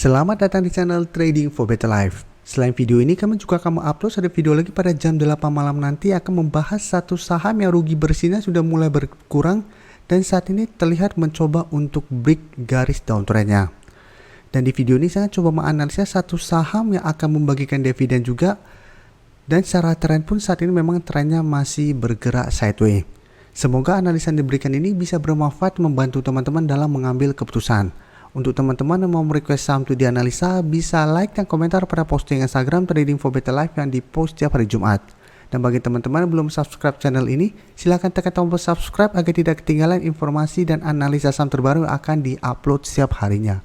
Selamat datang di channel Trading for Better Life. Selain video ini, kami juga akan upload satu video lagi pada jam 8 malam nanti akan membahas satu saham yang rugi bersihnya sudah mulai berkurang dan saat ini terlihat mencoba untuk break garis downtrendnya. Dan di video ini saya coba menganalisa satu saham yang akan membagikan dividen juga, dan secara tren pun saat ini memang trennya masih bergerak sideways. Semoga analisa yang diberikan ini bisa bermanfaat membantu teman-teman dalam mengambil keputusan. Untuk teman-teman yang mau request saham untuk dianalisa, bisa like dan komentar pada posting Instagram Trading for Better Life yang dipost setiap hari Jumat. Dan bagi teman-teman yang belum subscribe channel ini, silahkan tekan tombol subscribe agar tidak ketinggalan informasi dan analisa saham terbaru yang akan diupload setiap harinya.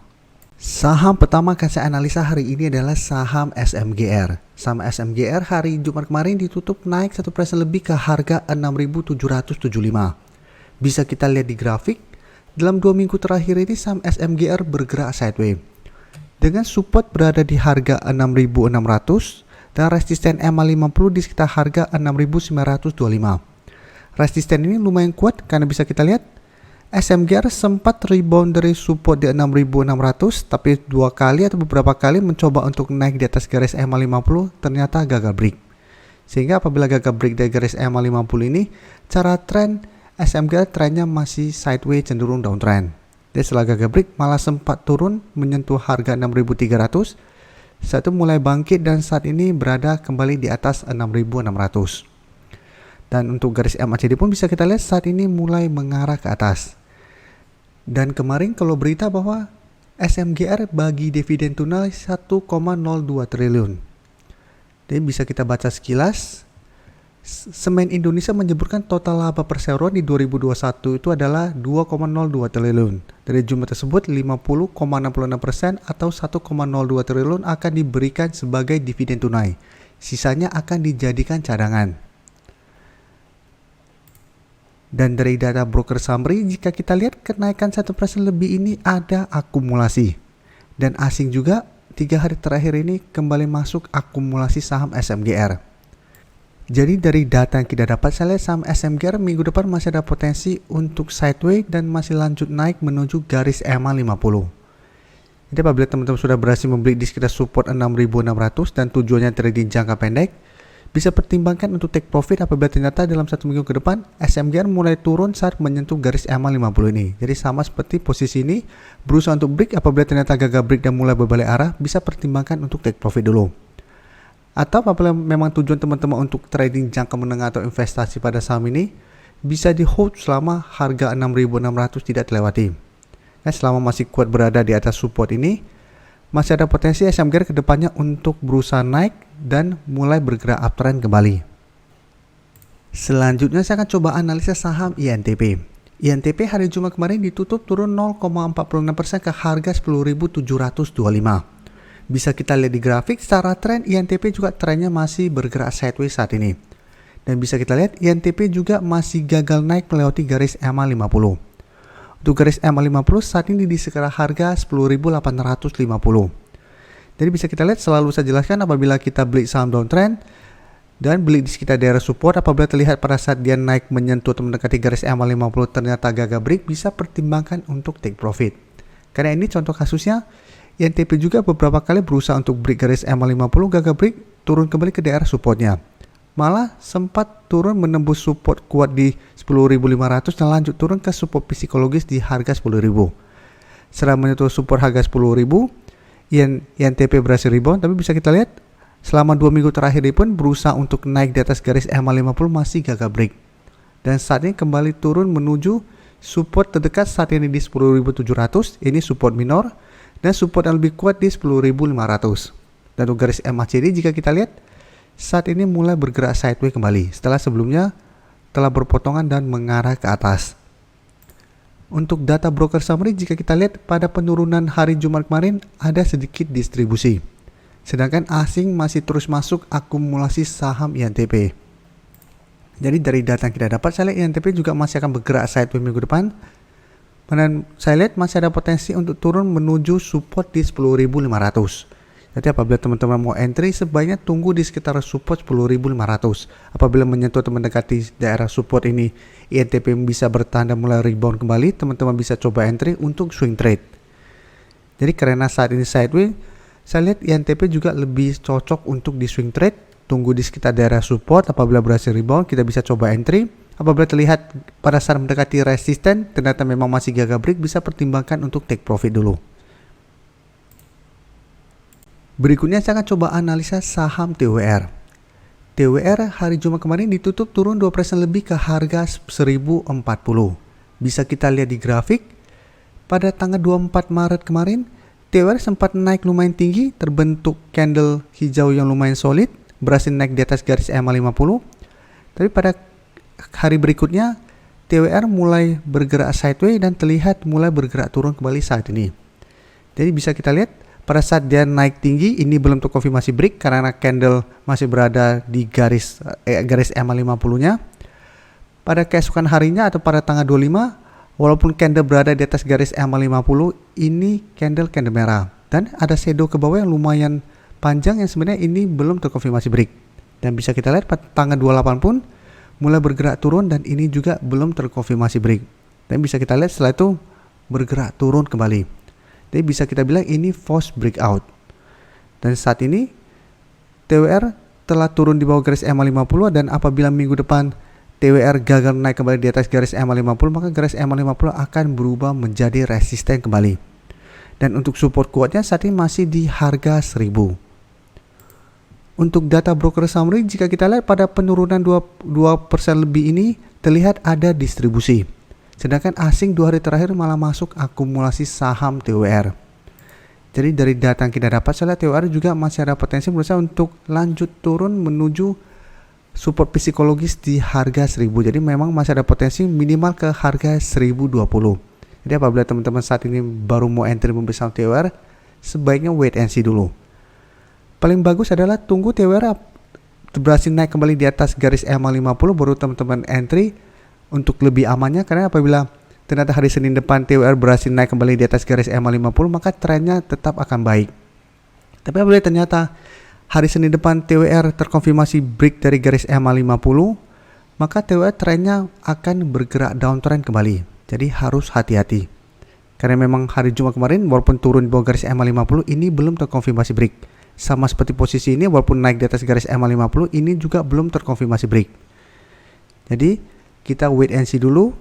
Saham pertama akan saya analisa hari ini adalah saham SMGR. Saham SMGR hari Jumat kemarin ditutup naik 1% lebih ke harga 6.775. Bisa kita lihat di grafik. Dalam 2 minggu terakhir ini saham SMGR bergerak sideways dengan support berada di harga 6.600 dan resisten MA50 di sekitar harga 6.925. Resisten ini lumayan kuat karena bisa kita lihat SMGR sempat rebound dari support di 6.600 tapi dua kali atau beberapa kali mencoba untuk naik di atas garis MA50 ternyata gagal break. Sehingga apabila gagal break dari garis MA50 ini, cara tren SMGR trennya masih sideways cenderung downtrend. Dia setelah gagal break malah sempat turun menyentuh harga 6.300. Saat itu mulai bangkit dan saat ini berada kembali di atas 6.600. Dan untuk garis MACD pun bisa kita lihat saat ini mulai mengarah ke atas. Dan kemarin kalau berita bahwa SMGR bagi dividen tunai 1,02 triliun. Jadi bisa kita baca sekilas. Semen Indonesia menyebutkan total laba perseroan di 2021 itu adalah 2,02 triliun. Dari jumlah tersebut 50,66% atau 1,02 triliun akan diberikan sebagai dividen tunai. Sisanya akan dijadikan cadangan. Dan dari data broker summary, jika kita lihat kenaikan 1% lebih ini ada akumulasi. Dan asing juga 3 hari terakhir ini kembali masuk akumulasi saham SMGR. Jadi dari data yang kita dapat, saya lihat saham SMGR minggu depan masih ada potensi untuk sideways dan masih lanjut naik menuju garis MA50. Jadi apabila teman-teman sudah berhasil membeli di sekitar support 6.600 dan tujuannya trading jangka pendek, bisa pertimbangkan untuk take profit apabila ternyata dalam 1 minggu ke depan SMGR mulai turun saat menyentuh garis MA50 ini. Jadi sama seperti posisi ini, berusaha untuk break, apabila ternyata gagal break dan mulai berbalik arah, bisa pertimbangkan untuk take profit dulu. Atau apabila memang tujuan teman-teman untuk trading jangka menengah atau investasi pada saham ini, bisa di hold selama harga 6.600 tidak terlewati. Selama masih kuat berada di atas support ini, masih ada potensi SMGR ke depannya untuk berusaha naik dan mulai bergerak uptrend kembali. Selanjutnya saya akan coba analisa saham INTP. INTP hari Jumat kemarin ditutup turun 0,46% ke harga 10.725. Bisa kita lihat di grafik, secara tren INTP juga trennya masih bergerak sideways saat ini. Dan bisa kita lihat INTP juga masih gagal naik melewati garis MA50. Untuk garis MA50 saat ini di sekitar harga 10.850. Jadi bisa kita lihat, selalu saya jelaskan apabila kita beli saham downtrend dan beli di sekitar daerah support, apabila terlihat pada saat dia naik menyentuh atau mendekati garis MA50 ternyata gagal break, bisa pertimbangkan untuk take profit. Karena ini contoh kasusnya, INTP juga beberapa kali berusaha untuk break garis MA50, gagal break, turun kembali ke daerah supportnya. Malah sempat turun menembus support kuat di 10.500 dan lanjut turun ke support psikologis di harga 10.000. Setelah menyentuh support harga 10.000, INTP berhasil rebound, tapi bisa kita lihat selama 2 minggu terakhir ini pun berusaha untuk naik di atas garis MA50 masih gagal break. Dan saat ini kembali turun menuju support terdekat saat ini di 10.700, ini support minor. Dan support yang lebih kuat di 10.500. Dan untuk garis MACD jika kita lihat saat ini mulai bergerak sideways kembali setelah sebelumnya telah berpotongan dan mengarah ke atas. Untuk data broker summary jika kita lihat pada penurunan hari Jumat kemarin ada sedikit distribusi. Sedangkan asing masih terus masuk akumulasi saham INTP. Jadi dari data yang kita dapat, saya lihat INTP juga masih akan bergerak sideways minggu depan. Dan saya lihat masih ada potensi untuk turun menuju support di 10.500. Jadi apabila teman-teman mau entry, sebaiknya tunggu di sekitar support 10.500. Apabila menyentuh atau mendekati daerah support ini, INTP bisa bertahan dan mulai rebound kembali, teman-teman bisa coba entry untuk swing trade. Jadi karena saat ini sideways, saya lihat INTP juga lebih cocok untuk di swing trade. Tunggu di sekitar daerah support, apabila berhasil rebound kita bisa coba entry. Apabila terlihat pada saat mendekati resisten ternyata memang masih gagal break, bisa pertimbangkan untuk take profit dulu. Berikutnya saya akan coba analisa saham TWR. TWR hari Jumat kemarin ditutup turun 2% lebih ke harga 1040. Bisa kita lihat di grafik. Pada tanggal 24 Maret kemarin, TWR sempat naik lumayan tinggi, terbentuk candle hijau yang lumayan solid, berhasil naik di atas garis EMA 50. Tapi pada hari berikutnya, TWR mulai bergerak sideways dan terlihat mulai bergerak turun kembali saat ini. Jadi bisa kita lihat, pada saat dia naik tinggi, ini belum terkonfirmasi break karena candle masih berada di garis EMA 50-nya. Pada keesokan harinya atau pada tanggal 25, walaupun candle berada di atas garis EMA 50, ini candle merah. Dan ada shadow ke bawah yang lumayan panjang yang sebenarnya ini belum terkonfirmasi break. Dan bisa kita lihat pada tanggal 28 pun mulai bergerak turun dan ini juga belum terkonfirmasi break. Dan bisa kita lihat setelah itu bergerak turun kembali. Jadi bisa kita bilang ini false breakout. Dan saat ini TWR telah turun di bawah garis EMA 50 dan apabila minggu depan TWR gagal naik kembali di atas garis EMA 50, maka garis EMA 50 akan berubah menjadi resisten kembali. Dan untuk support kuatnya saat ini masih di harga 1000. Untuk data broker summary, jika kita lihat pada penurunan 2% lebih ini terlihat ada distribusi. Sedangkan asing 2 hari terakhir malah masuk akumulasi saham TWR. Jadi dari data yang kita dapat, saya lihat TWR juga masih ada potensi menurut saya untuk lanjut turun menuju support psikologis di harga 1000. Jadi memang masih ada potensi minimal ke harga 1020. Jadi apabila teman-teman saat ini baru mau entry membeli saham TWR, sebaiknya wait and see dulu. Paling bagus adalah tunggu TWR berhasil naik kembali di atas garis EMA 50 baru teman-teman entry untuk lebih amannya, karena apabila ternyata hari Senin depan TWR berhasil naik kembali di atas garis EMA 50, maka trennya tetap akan baik. Tapi apabila ternyata hari Senin depan TWR terkonfirmasi break dari garis EMA 50, maka TWR trennya akan bergerak downtrend kembali. Jadi harus hati-hati. Karena memang hari Jumat kemarin walaupun turun di bawah garis EMA 50, ini belum terkonfirmasi break. Sama seperti posisi ini, walaupun naik di atas garis EMA 50, ini juga belum terkonfirmasi break. Jadi kita wait and see dulu.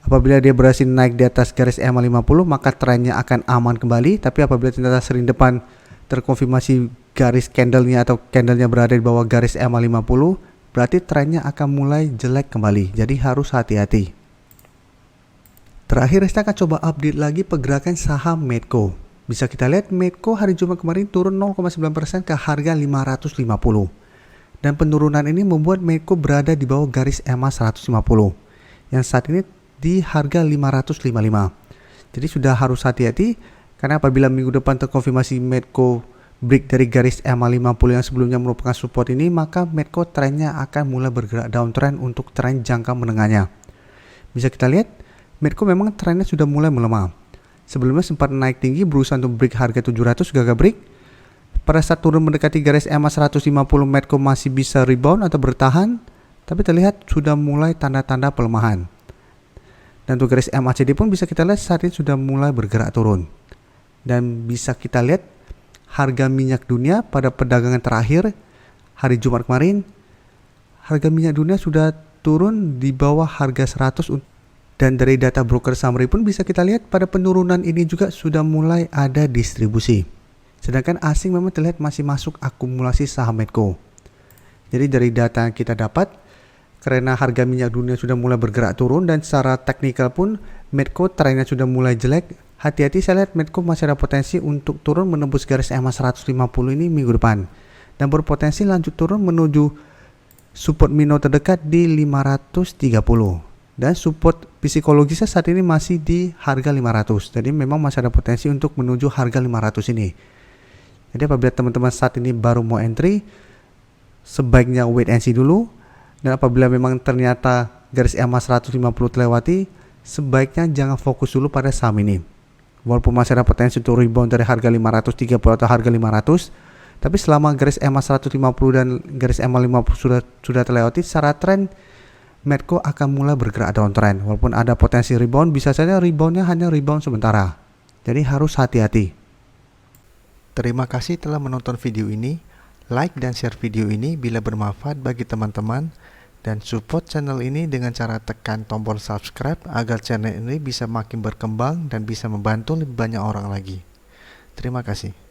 Apabila dia berhasil naik di atas garis EMA 50, maka trennya akan aman kembali. Tapi apabila ternyata Senin depan terkonfirmasi garis candlenya atau candlenya berada di bawah garis EMA 50, berarti trennya akan mulai jelek kembali. Jadi harus hati-hati. Terakhir saya akan coba update lagi pergerakan saham Medco. Bisa kita lihat Medco hari Jumat kemarin turun 0,9% ke harga 550. Dan penurunan ini membuat Medco berada di bawah garis EMA 150 yang saat ini di harga 555. Jadi sudah harus hati-hati karena apabila minggu depan terkonfirmasi Medco break dari garis EMA 50 yang sebelumnya merupakan support ini, maka Medco trennya akan mulai bergerak downtrend untuk tren jangka menengahnya. Bisa kita lihat Medco memang trennya sudah mulai melemah. Sebelumnya sempat naik tinggi berusaha untuk break harga 700, gagal break. Pada saat turun mendekati garis EMA 150, Medco masih bisa rebound atau bertahan, tapi terlihat sudah mulai tanda-tanda pelemahan. Dan untuk garis MACD pun bisa kita lihat saat ini sudah mulai bergerak turun. Dan bisa kita lihat harga minyak dunia pada perdagangan terakhir hari Jumat kemarin, harga minyak dunia sudah turun di bawah harga 100. Dan dari data broker summary pun bisa kita lihat pada penurunan ini juga sudah mulai ada distribusi. Sedangkan asing memang terlihat masih masuk akumulasi saham Medco. Jadi dari data yang kita dapat, karena harga minyak dunia sudah mulai bergerak turun dan secara teknikal pun Medco trennya sudah mulai jelek, hati-hati saya lihat Medco masih ada potensi untuk turun menembus garis EMA 150 ini minggu depan. Dan berpotensi lanjut turun menuju support minor terdekat di 530. Dan support psikologisnya saat ini masih di harga 500. Jadi memang masih ada potensi untuk menuju harga 500 ini. Jadi apabila teman-teman saat ini baru mau entry, sebaiknya wait and see dulu. Dan apabila memang ternyata garis EMA 150 terlewati, sebaiknya jangan fokus dulu pada saham ini. Walaupun masih ada potensi untuk rebound dari harga 530 atau harga 500, tapi selama garis EMA 150 dan garis EMA 50 sudah terlewati, secara tren Medco akan mulai bergerak downtrend. Walaupun ada potensi rebound, bisa saja reboundnya hanya rebound sementara. Jadi harus hati-hati. Terima kasih telah menonton video ini. Like dan share video ini bila bermanfaat bagi teman-teman, dan support channel ini dengan cara tekan tombol subscribe agar channel ini bisa makin berkembang dan bisa membantu lebih banyak orang lagi. Terima kasih.